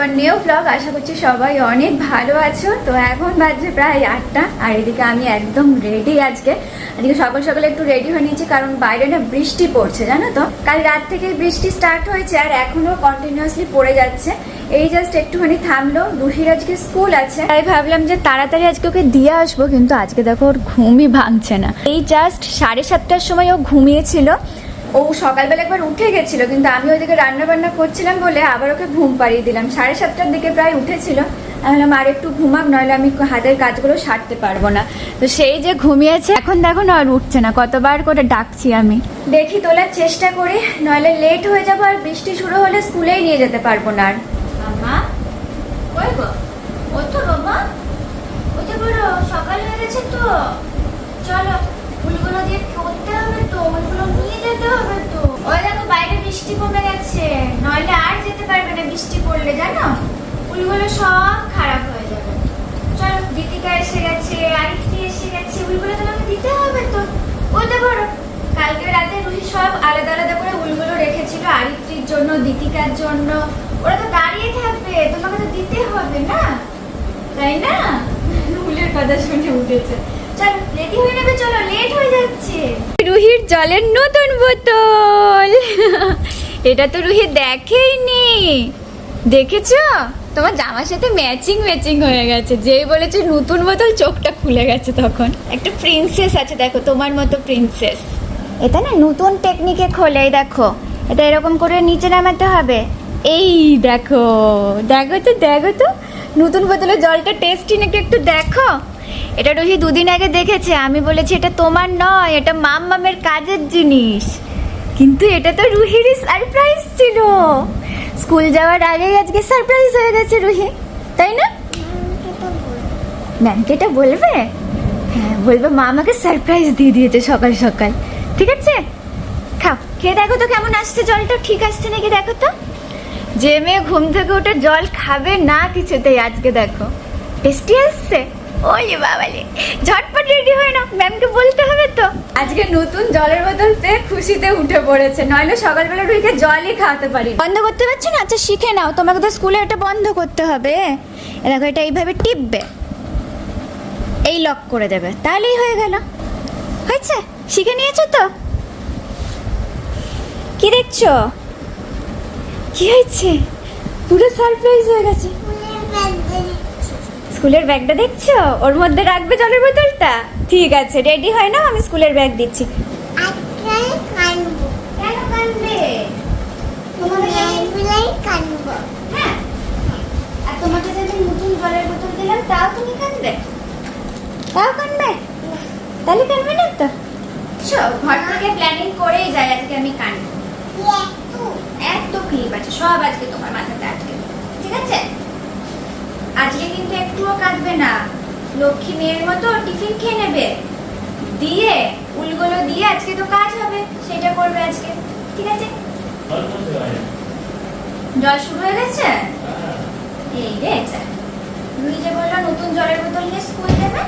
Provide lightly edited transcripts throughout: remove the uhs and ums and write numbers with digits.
A new blog. আশা করছি সবাই অনেক ভালো আছো। তো এখন বাজে প্রায় 8টা, আর এদিকে আমি একদম রেডি। আজকে সকাল সকালে একটু রেডি হয়ে নিয়েছি, কারণ বাইরে না বৃষ্টি পড়ছে, জানো তো। কাল রাত থেকে বৃষ্টি স্টার্ট হয়েছে আর এখনো কন্টিনিউয়াসলি পড়ে যাচ্ছে। এই জাস্ট একটুখানি থামলো। রুহির আজকে স্কুল আছে, তাই ভাবলাম যে তাড়াতাড়ি আজকে ওকে দিয়ে আসবো, কিন্তু আজকে দেখো ওর ঘুমই ভাঙছে না। এই জাস্ট 7:30টার সময় ও ঘুমিয়েছিল। ও সকালবেলা একবার উঠে গেছিল, কিন্তু আমি ওইদিকে রান্না বান্না করছিলাম বলে আবার ওকে ঘুম পাড়িয়ে দিলাম। 7:30টার দিকে প্রায় উঠেছিল। আমি বললাম আর একটু ঘুমাক, নইলে আমি হাতের কাজগুলো সারতে পারবো না। তো সেই যে ঘুমিয়েছে, এখন দেখো না আর উঠছে না। কতবার করে ডাকছি আমি, দেখি তোলার চেষ্টা করি, নইলে লেট হয়ে যাবো। আর বৃষ্টি শুরু হলে স্কুলেই নিয়ে যেতে পারবো না। আর মামা কই গো? ওঠো বাবা, উঠে পড়ো, সকাল হয়ে গেছে তো। চলো, ফুলগুলো দিয়ে করতে হবে তো, ওইগুলো নিয়ে যেতে হবে তো। ওই দেখো বাইরে বৃষ্টি কমে গেছে, নইলে আর যেতে পারবে না বৃষ্টি পড়লে, জানো। ফুলগুলো সব খারাপ হয়ে যাবে। চলো, দীপিকা এসে গেছে, আরিফি এসে গেছে, উলগুলো তোমাকে দিতে হবে তো। বলতে পারো কালকে রাতে রুহি সব আলাদা আলাদা করে উলগুলো রেখেছিল, আরিফির জন্য, দীপিকার জন্য। ওরা তো দাঁড়িয়ে থাকবে, তোমাকে তো দিতে হবে না, তাই না? উলের কথা শুনে উঠেছে। চলো রেডি হয়ে নেবে, চলো লেট হয়ে যাচ্ছে। রুহির জলের নতুন বোতল। এটা তো রুহি দেখেইনি, দেখেছো? তোমার জামার সাথে ম্যাচিং ম্যাচিং হয়ে গেছে। যেই বলেছে নতুন বোতল, চোখটা খুলে গেছে তখন। একটা প্রিন্সেস আছে, দেখো তোমার মতো প্রিন্সেস। এটা না নতুন টেকনিকে খোলে, দেখো এটা এরকম করে নিচে নামাতে হবে। এই দেখো, দেখো তো, দেখো তো নতুন বোতলের জলটা টেস্টি নাকি একটু দেখো। এটা রুহি দুদিন আগে দেখেছে। আমি বলেছি এটা তোমার নয়, এটা মাম্মামের কাজের জিনিস। কিন্তু এটা তো রুহিরই সারপ্রাইজ ছিল। স্কুল যাওয়ার আগেই আজকে সারপ্রাইজ হয়ে গেছে রুহি, তাই না? ম্যামকে এটা বলবে? হ্যাঁ বলবে, মা আমাকে সারপ্রাইজ দিয়ে দিয়েছে সকাল সকাল। ঠিক আছে, খাও, খেয়ে দেখো তো কেমন আসছে জলটা, ঠিক আসছে নাকি দেখো তো। যে মেয়ে ঘুম থেকে উঠে জল খাবে না কিছুতেই, আজকে দেখো টেস্টি আসছে। ওলে বাবালে, ঝটপট রেডি হয়ে নাও, ম্যামকে বলতে হবে তো। আজকে নতুন জলের বোতল পেয়ে খুশিতে উঠে পড়েছে, নইলে সকালবেলা রুহিকে জলই খাওয়াতে পারি। বন্ধ করতে পারছো না? আচ্ছা শিখে নাও, তোমাকে তো স্কুলে এটা বন্ধ করতে হবে। দেখো এটা এইভাবে টিপবে, এই লক করে দেবে, তাহলেই হয়ে গেল। হয়েছে? শিখে নিয়েছো তো? কি দেখছো? কি হয়েছে? পুরো সারপ্রাইজ হয়ে গেছে। স্কুলের ব্যাগটা দেখছো? ওর মধ্যে রাখবে জলের বোতলটা। ঠিক আছে, রেডি হয় না, আমি স্কুলের ব্যাগ দিচ্ছি। কেন কানবে? হ্যাঁ, আর তোমাকে যদি নতুন জলের বোতল দিলাম তাও তুমি কানবে? তাও কানবে? তাহলে কানবে না তো। ঘর থেকে প্ল্যানিং করেই যায় আজকে আমি কানবো। এত ক্লিপ আছে, সব আজকে তোমার মাথাতে আটকে, ঠিক আছে? আজকে কিন্তু একটুও কাঁদবে না, লক্ষ্মী মেয়ের মতো টিফিন খেয়ে নেবে, দিয়ে উলগুলো দিয়ে আজকে তো কাজ হবে, সেটা করবে আজকে, ঠিক আছে? জল শুরু হয়ে গেছে। এই রে, রুই যে বললো নতুন জলের বোতল নিয়ে স্কুল যাবে,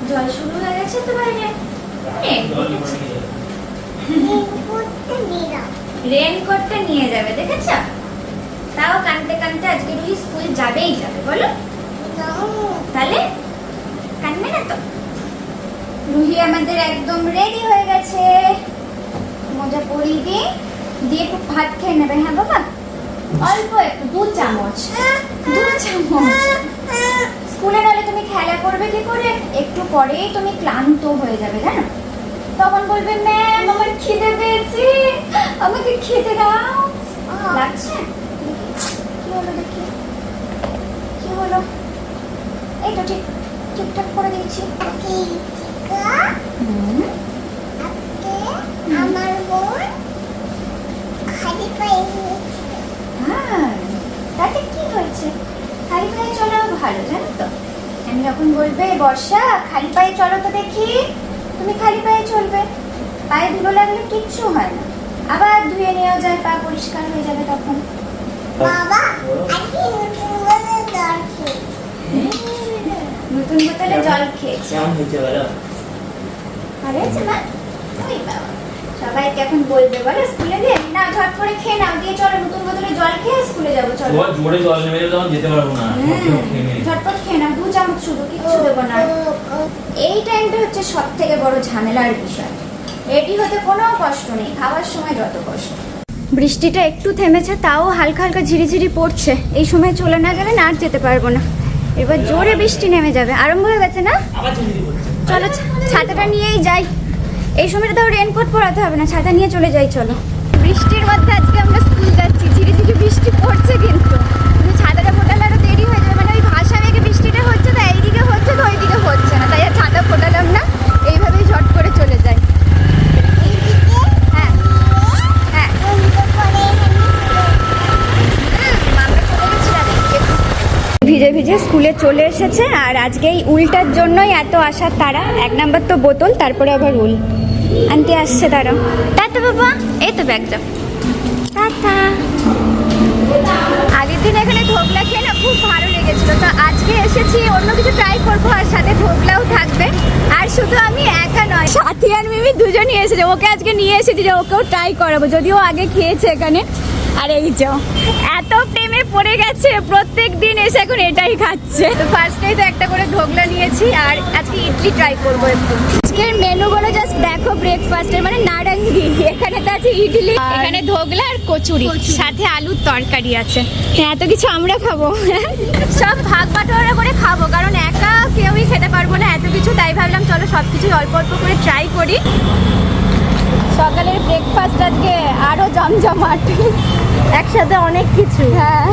জল শুরু হয়ে গেছে তো বাইরে। রেনকোটটা নিয়ে যাবে, দেখেছ? তাও কানতে কানতে আজকে রুহি স্কুল যাবেই যাবে, বলো। তাহলে কানবে না তো। রুহি আমাদের একদম রেডি হয়ে গেছে। মজা পরিয়ে দিয়ে দিয়ে একটু ভাত খেয়ে নেবে। হ্যাঁ বাবা, অল্প একটু, 2 চামচ। স্কুলে গেলে তুমি খেলা করবে কি করে? একটু পরেই তুমি ক্লান্ত হয়ে যাবে, জানো। তখন বলবে, ম্যাম আমার খিদে পেয়েছে, আমাকে খেতে দাও। লাগছে? কি হলো দেখি, কি হলো? এই তো ঠিকঠাক করে দিয়েছি। আমার বোন খালি পায়ে হয়েছে। হ্যাঁ, তাতে কি হয়েছে? খালি পায়ে চলা ভালো, জানো তো। আমি যখন বলবে বর্ষা খালি পায়ে চলো তো দেখি, তুমি খালি পায়ে চলবে। পায়ে ধুলো লাগলে কিচ্ছু হয় না, আবার ধুয়ে নেওয়া যায়, পা পরিষ্কার হয়ে যাবে তখন। বাবা আজকে নতুন বোতলে জল খেয়েছি। সবাইকে এখন বলবে বলো স্কুলে গিয়ে না ঝট করে খেয়ে নাও, দিয়ে চলো নতুন বোতলে জল খেয়ে স্কুলে যাবো। চলো জোরে জল নেমে যখন যেতে পারবো না, ঝটপট খেয়ে নাও, 2 চামচ শুধু, কিচ্ছু দেবো না। এই টাইমটা হচ্ছে সব থেকে বড় ঝামেলার বিষয়। রেডি হতে কোনো কষ্ট নেই, খাওয়ার সময় যত কষ্ট। বৃষ্টিটা একটু থেমেছে, তাও হালকা হালকা ঝিরিঝিরি পড়ছে। এই সময় চলে না গেলে না আর যেতে পারবো না। এবার জোরে বৃষ্টি নেমে যাবে, আরম্ভ হয়ে গেছে না? চলো ছাতাটা নিয়েই যাই। এই সময়টা তাও রেনকোট পরাতে হবে না, ছাতা নিয়ে চলে যাই। চলো, বৃষ্টির মধ্যে আজকে আমরা স্কুল যাচ্ছি। ঝিরিঝিরি বৃষ্টি পড়ছে কিন্তু ছাতাটা ফোটালে আরো দেরি হয়ে যাবে। মানে ওই ভাষা বেগে বৃষ্টিটা হচ্ছে, তো এইদিকে হচ্ছে তো ওইদিকে হচ্ছে না, তাই আর ছাতা ফোটালাম না, এইভাবেই ঝট করে চলে যাই। হ্যাঁ হ্যাঁ, ভিজে ভিজে স্কুলে চলে এসেছে। আর আজকে এই উলটার জন্যই এত আসার তারা। 1 নাম্বার তো বোতল, তারপরে আবার উল আনতে আসছে তারা। টাটা বাবা, এই তো ব্যাগটা। টাটা। আগের দিন এখানে ধোকলা খেয়ে না খুব ভালো লেগেছিল, তো আজকে এসেছি অন্য কিছু ট্রাই করবো, আর সাথে ধোকলাও থাকবে। আর শুধু আমি একা নয়, সাথী আর মিমি দুজনই এসেছে। ওকে আজকে নিয়ে এসেছি যে ওকেও ট্রাই করাবো, যদিও আগে খেয়েছে এখানে। আর এই যে এত প্রেমে পড়ে গেছে, প্রত্যেক দিন এসে এখন এটাই খাচ্ছে। তো ফার্স্টেই তো একটা করে ধোকলা নিয়েছি, আর আজকে ইডলি ট্রাই করবো একটু। আজকের মেনুগুলো জাস্ট দেখো, ব্রেকফাস্টের মানে নারঙ্গি। এখানে তো আছে ইডলি, এখানে ধোকলা আর কচুরি, সাথে আলুর তরকারি আছে। এত কিছু আমরা খাবো, সব ভাগ বাটোয়ারা করে খাবো, কারণ একা কেউই খেতে পারবো না এত কিছু। তাই ভাবলাম চলো সবকিছু অল্প অল্প করে ট্রাই করি। সকালের ব্রেকফাস্ট আজকে আরো জমজমাট, একসাথে অনেক কিছু। হ্যাঁ,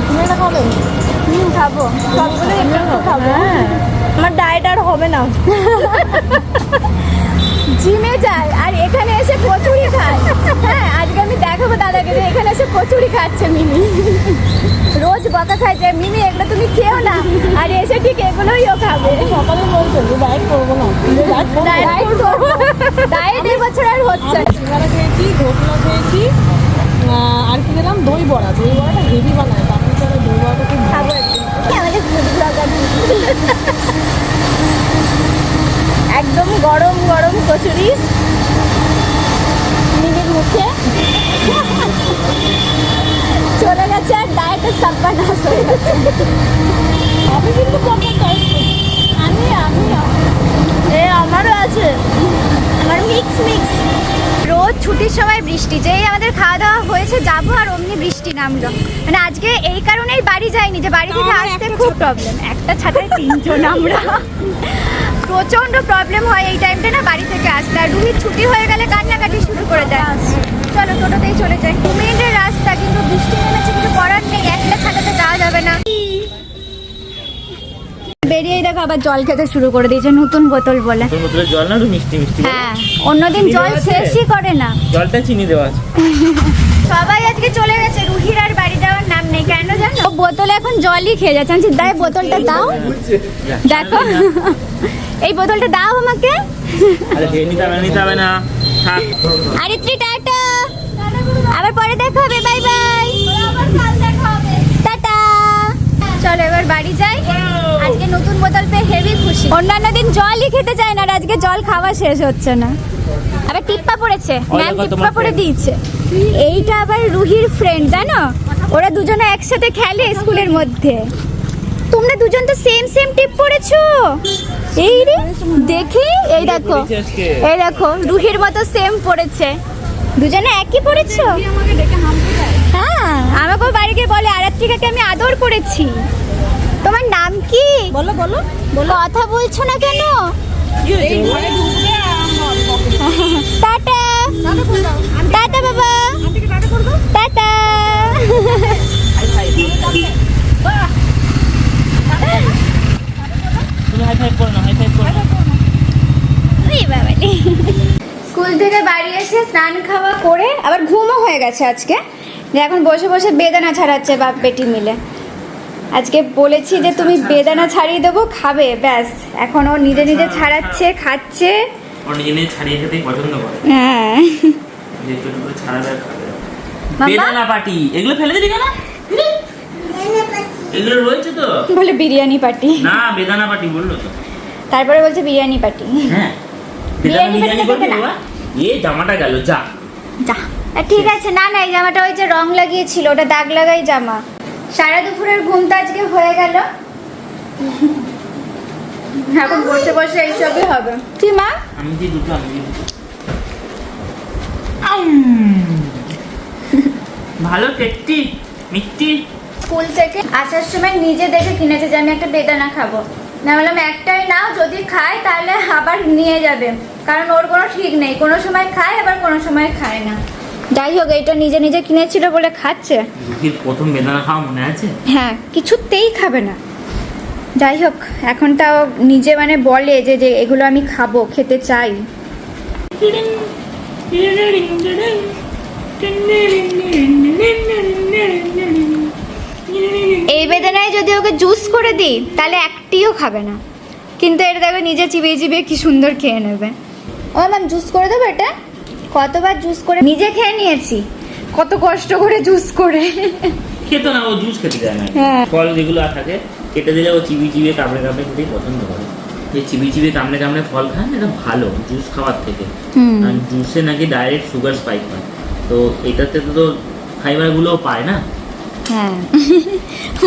তুমি এটা খাবে? খাবো, সবগুলোই একটু একটু খাবো। আমার ডায়েট আর হবে না। জিমে যায় আর এখানে এসে কচুরি খায়। হ্যাঁ, আজকে আমি দেখাবো দাদাকে যে এখানে এসে কচুরি খাচ্ছে মিমি। রোজ বকা খায় যে মিমি এগুলো তুমি খেও না, আর এসে ঠিক এগুলোই ও খাবে। সকালে বলছে ডায়েট করবো না, ডায়েট এই বছর আর হচ্ছে। সিঙ্গারা খেয়েছি, ধোকলা খেয়েছি, আর কি দিলাম দই বড়া। দই বড়াটা হেভি বানায়, বাকি করে দই বড়াটা খুব খাবো একদিন। আমাদের ফুড ব্লগার একদম গরম গরম কচুরি মিমির মুখে চলে গেছে, আর ডায়েটের সাপ্পা নাশ হয়ে গেছে। আমি কিন্তু প্রপার ডায়েট করি। আমারও আছে, আমার মিক্স। রোজ ছুটির সময় বৃষ্টি, যেই আমাদের খাওয়া দাওয়া হয়েছে যাবো আর অমনি বৃষ্টি নামলো। মানে আজকে এই কারণেই বাড়ি যাইনি যে বাড়ি থেকে আসতে খুব প্রবলেম। একটা ছাতায় 3 জন আমরা, প্রচন্ড প্রবলেম হয় এই টাইমটা না বাড়ি থেকে আসতে। আর রুহির ছুটি হয়ে গেলে কান্নাকাটি শুরু করে দেয়। চলো টোটোতেই চলে যাই। 2 মিনিটের রাস্তা, কিন্তু বৃষ্টি নেমেছে, কিছু করার নেই, একটা ছাতাতে যাওয়া যাবে না। বেরিয়েই দেখো আবার জল খেতে শুরু করে দিয়েছে, নতুন বোতল বলে। বোতলের জল না একটু মিষ্টি মিষ্টি। হ্যাঁ, অন্যদিন জল শেষই করে না। জলটা চিনি দেওয়া আছে। সবাই আজকে চলে গেছে, রুহির আর বাড়ি যাওয়ার নাম নেই। কেন জানো? ও বোতলে এখন জলই খেয়ে যাচ্ছে। আমি দাই বোতলটা দাও, দেখো এই বোতলটা দাও আমাকে। আরে নিতে হবে না। আরে টাটা, আবার পরে দেখা হবে, বাই বাই, টাটা। চলো এবার বাড়ি যাই। আজকে নতুন বোতল পেয়ে হেভি খুশি। অন্যান্য দিন জলই খেতে চায় না, আর আজকে জল খাওয়া শেষ হচ্ছে না। আবার টিপ্পা পড়েছে, ম্যাম টিপ্পা পড়ে দিয়েছে। এইটা আবার রুহির ফ্রেন্ড, জানো? ওরা দুজনে একসাথে খেলে স্কুলের মধ্যে। তোমরা দুজন তো সেম টিপ পড়েছো। এই রে দেখি, এই দেখো রুহির মতো সেম পড়েছে, দুজনে একই পড়েছো। হ্যাঁ, আমাকেও বাড়ি গিয়ে বলে আরাত্রিকাকে আমি আদর করেছি। তোমার নাম কি? বলো বলো কথা বলছো না কেন? টাটা টাটা বাবা, টাটা। স্কুল থেকে বাড়ি এসে স্নান খাওয়া করে আবার ঘুমও হয়ে গেছে আজকে, যে এখন বসে বসে বেদানা ছাড়াচ্ছে বাপ বেটি মিলে। আজকে বলেছি যে তুমি বেদানা ছাড়িয়ে দেবো, খাবে, ব্যাস। এখন ও নিজে নিজে ছাড়াচ্ছে, খাচ্ছে। ও নিজে নিজে ছাড়িয়ে খেতেই পছন্দ করে। হ্যাঁ, যেটুকু করে ছাড়াবে খাবে। বেদানা পাটি এগুলো ফেলে দিবি কেন? এগুলো রয়েছে তো। বলে বিরিয়ানি পার্টি। না, বেদানা পাটি বললো তো। তারপরে বলছে বিরিয়ানি পার্টি। হ্যাঁ, বিরিয়ানি পার্টি করবি না, বাবা? এ জামাটা গেল যা। যা ঠিক আছে, না না এই জামাটা ওই যে রং লাগিয়েছিল ওটা দাগ লাগাই জামা। সারা দুপুরের ঘুম তো আজকে হয়ে গেল, এখন বসে বসে এইসবই হবে। কি মা? আমি যে দুটো ভালো টেস্টি মিষ্টি। স্কুল থেকে আসার সময় নিজে দেখে কিনেছে যে আমি একটা বেদানা খাবো, না বললাম একটাই নাও, যদি খায় তাহলে আবার নিয়ে যাবে, কারণ ওর কোনো ঠিক নেই, কোনো সময় খায় আবার কোনো সময় খায় না। যাই হোক এটা নিজে নিজে কিনেছিল বলে খাচ্ছে। রুহির প্রথম বেদানা খাওয়া মনে আছে? হ্যাঁ, কিছুতেই খাবে না। যাই হোক এখন তাও নিজে মানে বলে যে যে এগুলো আমি খাবো, খেতে চাই। এই বেদানায় যদি ওকে জুস করে দিই তাহলে একটিও খাবে না, কিন্তু এটা দেখো নিজে চিবিয়ে চিবিয়ে কি সুন্দর খেয়ে নেবে। ও ম্যাম জুস করে দেবো? এটা কতবার জুস করে নিজে খেয়ে নিয়েছি, কত কষ্ট করে জুস করে। খেতো না, ও জুস খেতে চায় না। হ্যাঁ। ফল যেগুলো থাকে কেটে দিলে ও চিবিয়ে চিবিয়ে কামড়ে কামড়ে খেতেই পছন্দ করে। এই চিবিয়ে চিবিয়ে কামড়ে কামড়ে ফল খায় না, এটা ভালো জুস খাওয়ার থেকে। আর জুসে নাকি ডাইরেক্ট সুগার স্পাইক হয়, তো এটাতে তো ফাইবারগুলোও পায় না। হ্যাঁ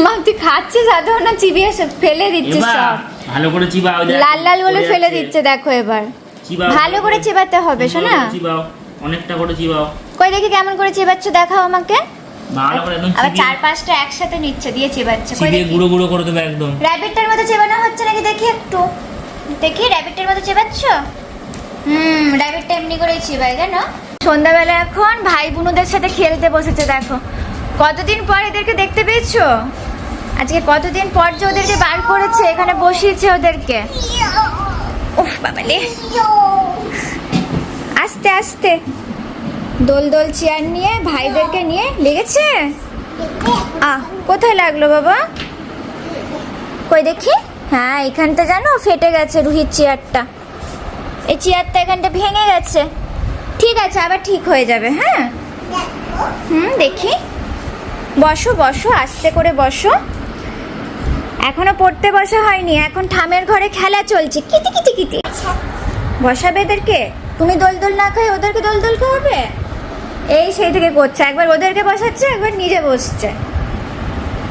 মা তুই খাচ্ছিস সাধারণ না চিবিয়ে ফেলে দিচ্ছিস এবার সব, ভালো করে চিবাও, লাল লাল বলে ফেলে দিচ্ছে দেখো। এবার চিবাও, ভালো করে চিবাতে হবে শোনা, চিবাও অনেকটা করে চিবাও। কই দেখি কেমন করে চিবাচ্ছ দেখাও আমাকে। ভালো করে একদম আবার চিবিয়ে 4-5টা একসাথে নিচ্ছে দিয়ে চিবাচ্ছে। কই চিবিয়ে দেখি গুঁড়ো গুঁড়ো করে দেবে একদম। র‍্যাবিটের মতো চেবানো হচ্ছে নাকি দেখি একটু, দেখি র‍্যাবিটের মতো চেবাচ্ছ। র‍্যাবিটটা এমনি করেই চিবাই জানো। সন্ধ্যাবেলা এখন ভাই বোনদের সাথে খেলতে বসেছে দেখো, কতদিন পর এদেরকে দেখতে পেয়েছো, আজকে কতদিন পর যে ওদেরকে বার করেছে, এখানে বসিয়েছে ওদেরকে। উফ বাবালে, আস্তে আস্তে দোল দোল চেয়ার নিয়ে ভাইদেরকে নিয়ে লেগেছে। কোথায় লাগলো বাবা? কই দেখি। হ্যাঁ এখানটা জানো ফেটে গেছে রুহির চেয়ারটা, এই চেয়ারটা এখানটা ভেঙে গেছে। ঠিক আছে আবার ঠিক হয়ে যাবে। হ্যাঁ দেখি, বসো বসো আস্তে করে বসো। এখনো পড়তে বসা হয়নি, এখন ঠামের ঘরে খেলা চলছে, কিটি কিটি কিটি। বসাবে এদেরকে, তুমি দোল দোল না খাই ওদেরকে দোল দোল খাওয়াবে, এই সেই থেকে করছে, একবার ওদেরকে বসাচ্ছে একবার নিজে বসছে।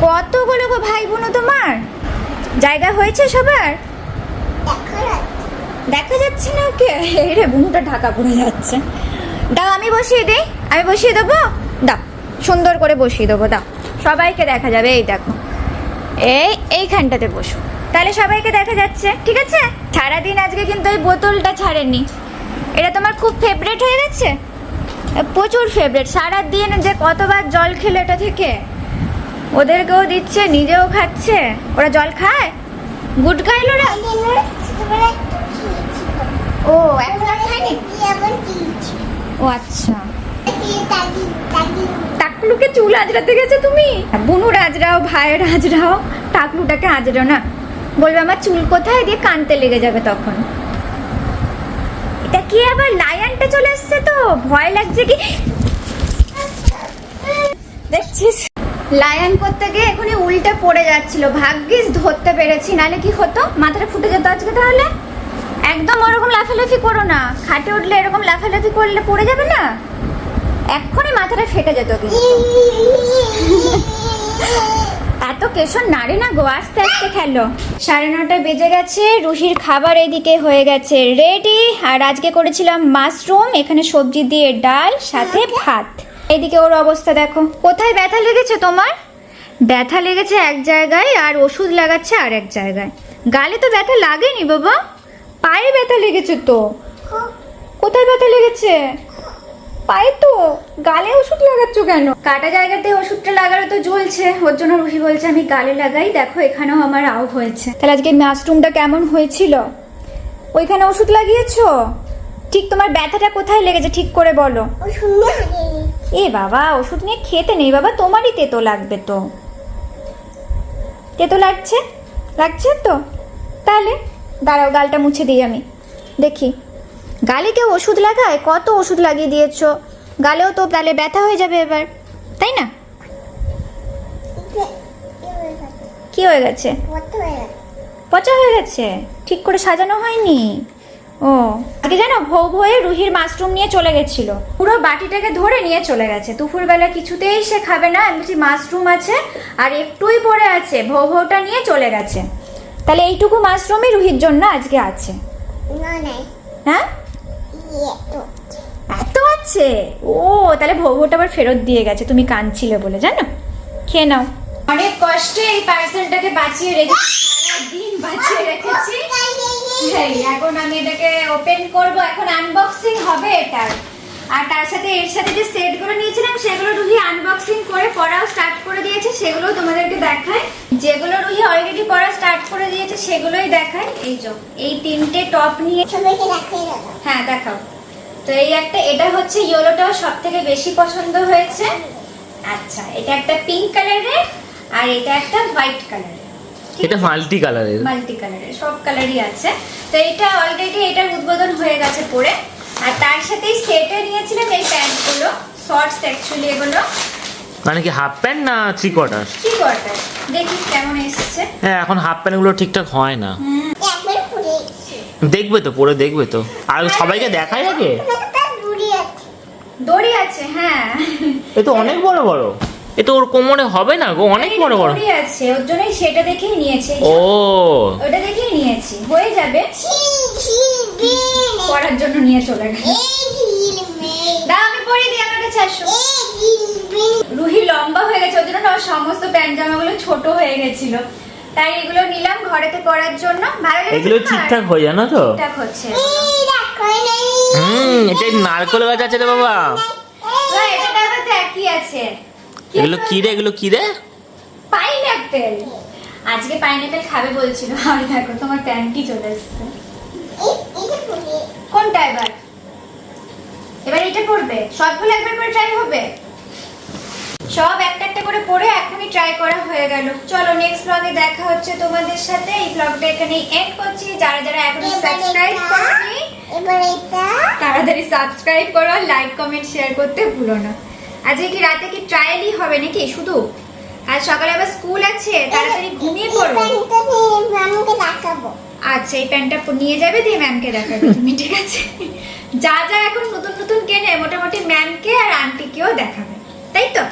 কতগুলো গো ভাই বোন তোমার, জায়গা হয়েছে সবার? দেখা যাচ্ছে না ওকে, এই রে বুনুটা ঢাকা পড়ে যাচ্ছে। দাও আমি বসিয়ে দেই, আমি বসিয়ে দেবো, দাও সুন্দর করে বসিয়ে দেবো, দাও সবাইকে দেখা যাবে। এই দেখো এইখানটাতে বসো, তাহলে সবাইকে দেখা যাচ্ছে। ঠিক আছে, সারাদিন আজকে কিন্তু ওই বোতলটা ছাড়েনি, এটা তোমার খুব ফেভারিট হয়ে গেছে, প্রচুর ফেভারিট। সারাদিন যে কতবার জল খেলে এটা থেকে, ওদেরকেও দিচ্ছে নিজেও খাচ্ছে। ওরা জল খায়, গুড খাইল ওরা। ও এখন আর খায়নি। ও আচ্ছা, টাকলুকে চুল আজরাতে গেছে তুমি? বুনুর আজরাও, ভাইয়ের আজরাও, টাকলুটাকে আজরাও না, বলবে আমার চুল কোথায়, দিয়ে কানতে লেগে যাবে তখন। এটা কি আবার লায়নটা চলে আসছে, তো ভয় লাগছে কি দেখছিস। লায়ন করতে গিয়ে এখনই উল্টে পড়ে যাচ্ছিল, ভাগ্যিস ধরতে পেরেছি, নালে কি হতো, মাথাটা ফুটে যেত আজকে। তাহলে একদম ওরকম লাফালাফি করো না, খাটে উঠলে এরকম লাফালাফি করলে পড়ে যাবে না, এক্ষুনি মাথাটা ফেটে যেত। কিন্তু এত কেশর নাড়ে না গো, আস্তে আস্তে খেলো। 9:30 বেজে গেছে, রুহির খাবার এইদিকে হয়ে গেছে রেডি। আর আজকে করেছিলাম মাশরুম, এখানে সবজি দিয়ে ডাল, সাথে ভাত। এইদিকে ওর অবস্থা দেখো। কোথায় ব্যথা লেগেছে তোমার? ব্যথা লেগেছে এক জায়গায় আর ওষুধ লাগাচ্ছে আর এক জায়গায়। গালে তো ব্যথা লাগেনি বাবা, পায়ে ব্যথা লেগেছে তো। কোথায় ব্যথা লেগেছে? পায়ে তো, গালে ওষুধ লাগাচ্ছ কেন? কাটা জায়গাতে ওষুধটা লাগানো তো জ্বলছে, ওর জন্য রুহি বলছে আমি গালে লাগাই। দেখো এখানেও আমার আও হয়েছে। তাহলে আজকে মাশরুমটা কেমন হয়েছিল? ওইখানে ওষুধ লাগিয়েছো? ঠিক তোমার ব্যথাটা কোথায় লেগেছে ঠিক করে বলো। এ বাবা, ওষুধ নিয়ে খেতে নেই বাবা, তোমারই তেতো লাগবে তো। তেতো লাগছে? লাগছে তো, তাহলে দাঁড়াও গালটা মুছে দিই আমি, দেখি। গালে কেউ ওষুধ লাগায়? কত ওষুধ লাগিয়ে দিয়েছো গালেও, তো তাহলে ব্যথা হয়ে যাবে এবার, তাই না? কি হয়ে গেছে? পচা হয়ে গেছে, ঠিক করে সাজানো হয়নি। ও আজকে জানো ভৌ ভয়ে রুহির মাশরুম নিয়ে চলে গেছিল, পুরো বাটিটাকে ধরে নিয়ে চলে গেছে। দুপুরবেলা কিছুতেই সে খাবে না, আমি বলছি মাশরুম আছে আর একটুই পড়ে আছে, ভৌ ভৌটা নিয়ে চলে গেছে। তাহলে এইটুকু মাশরুমই রুহির জন্য আজকে আছে। হ্যাঁ এত আছে, ও তাহলে ভৌ ভৌটা আবার ফেরত দিয়ে গেছে, তুমি কাঁদছিলে বলে জানো। খেয়ে নাও। অনেক কষ্টে এই পার্সেলটাকে বাঁচিয়ে রেখেছি, সারাদিন বাঁচিয়ে রেখেছি। এখন আমি এটাকে ওপেন করব, এখন আনবক্সিং হবে এটার। আর তার সাথে এর সাথে যে সেটগুলো নিয়েছিলাম সেগুলো রুহি আনবক্সিং করে পড়াও স্টার্ট করে দিয়েছে, সেগুলো তোমাদেরকে দেখাই। যেগুলো রুহি অলরেডি পড়া স্টার্ট করে দিয়েছে সেগুলোই দেখাই। এই যে এই 3টে টপ নিয়ে হ্যাঁ দেখাও। তো এই একটা, এটা হচ্ছে ইয়েলোটাও সবথেকে বেশি পছন্দ হয়েছে। আচ্ছা এটা একটা পিঙ্ক কালারের আর এটা একটা হোয়াইট কালারের। এটা মাল্টি কালারের, সব কালারই আছে। তো এটা অলরেডি এটার উদ্বোধন হয়ে গেছে পরে। আর তার সাথেই সেটে নিয়েছিলাম এই প্যান্টগুলো, শর্টস অ্যাকচুয়ালি এগুলো। মানে কি হাফ প্যান্ট না 3/4? 3/4 দেখি কেমন এসেছে। হ্যাঁ এখন হাফ প্যান্ট গুলো ঠিকঠাক হয় না, দেখবে তো পরে দেখবে তো। আর সবাইকে দেখাই আগে, দড়ি আছে। হ্যাঁ এ তো অনেক বড় বড়, এ তো ওর কোমরে হবে না গো, অনেক বড় বড় দড়ি আছে, ওর জন্যই সেটা দেখেই নিয়েছি। ও ওটা দেখেই নিয়েছি, হয়ে যাবে। পরার জন্য নিয়ে চলে গেল। দাও আমি পরিয়ে দিই, আমার কাছে আসো। রুহি লম্বা হয়ে গেছে, ওর জন্য না ওর সমস্ত প্যান্ট জামাগুলো ছোট হয়ে গেছিল, তাই এগুলো নিলাম ঘরেতে পরার জন্য। ভালো লাগছে, এগুলো ঠিকঠাক হয়ে জানো তো, ঠিকঠাক হচ্ছে। এটা নারকেল গাছ আছে রে বাবা। এটা দেখো তো একই আছে। এগুলো কি রে, এগুলো কি রে? পাইনাপেল। আজকে পাইনাপেল খাবে বলছিল, আর দেখো তোমার প্যান্টই চলে এসেছে। কোনটা এবার? এবার এটা পড়বে, সবগুলো একবার করে ট্রাই হবে। সব একটা একটা করে পড়ে এখনই ট্রাই করা হয়ে গেল। চলো নেক্সট ব্লগে দেখা হচ্ছে তোমাদের সাথে। এই ব্লগটা এখানেই এন্ড করছি। যারা যারা এখনো সাবস্ক্রাইব করোনি তাড়াতাড়ি সাবস্ক্রাইব করো, লাইক কমেন্ট শেয়ার করতে ভুলো না। আজকে কি রাতে কি ট্রায়ালই হবে নাকি শুধু? আর সকালে আবার স্কুল আছে, তাড়াতাড়ি ঘুমিয়ে পড়ো। আচ্ছা এই প্যান্টটা নিয়ে যাবে, দিয়ে ম্যামকে দেখাবে তুমি, ঠিক আছে? যা যা এখন নতুন নতুন কেনে মোটামুটি ম্যামকে আর আন্টিকেও দেখাবে, তাই তো?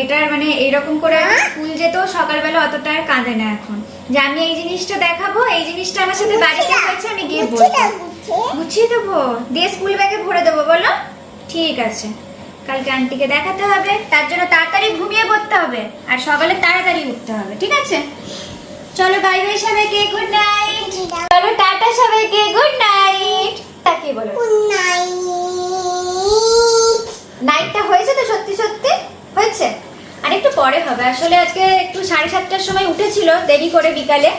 এটার মানে এইরকম করে স্কুল যেতেও সকালবেলা অতটা আর কাঁদে না এখন, যে আমি এই জিনিসটা দেখাবো, এই জিনিসটা আমার সাথে বাড়িতে হয়েছে, আমি গিয়ে বলবো। গুছিয়ে দেবো, দিয়ে স্কুল ব্যাগে ভরে দেবো, বলো? ঠিক আছে, কালকে আন্টিকে দেখাতে হবে, তার জন্য তাড়াতাড়ি ঘুমিয়ে পড়তে হবে আর সকালে তাড়াতাড়ি উঠতে হবে, ঠিক আছে? চলো বাই বাই সবাইকে, গুড নাইট। চলো টাটা সবাইকে, গুড নাইট। কি বলো? নাইটটা হয়েছে তো, সত্যি সত্যি হয়েছে। আর একটু পরে হবে, আসলে আজকে একটু 7:30টার সময় উঠেছিল দেরি করে বিকালে,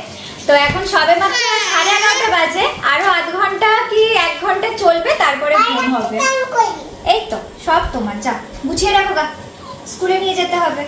তো এখন সবে মাত্র 11:30 বাজে। আরো আধ ঘন্টা কি 1 ঘন্টা চলবে, তারপরে ঘুম হবে। এই তো সব তোমার, যা গুছিয়ে রাখো গা, স্কুলে নিয়ে যেতে হবে।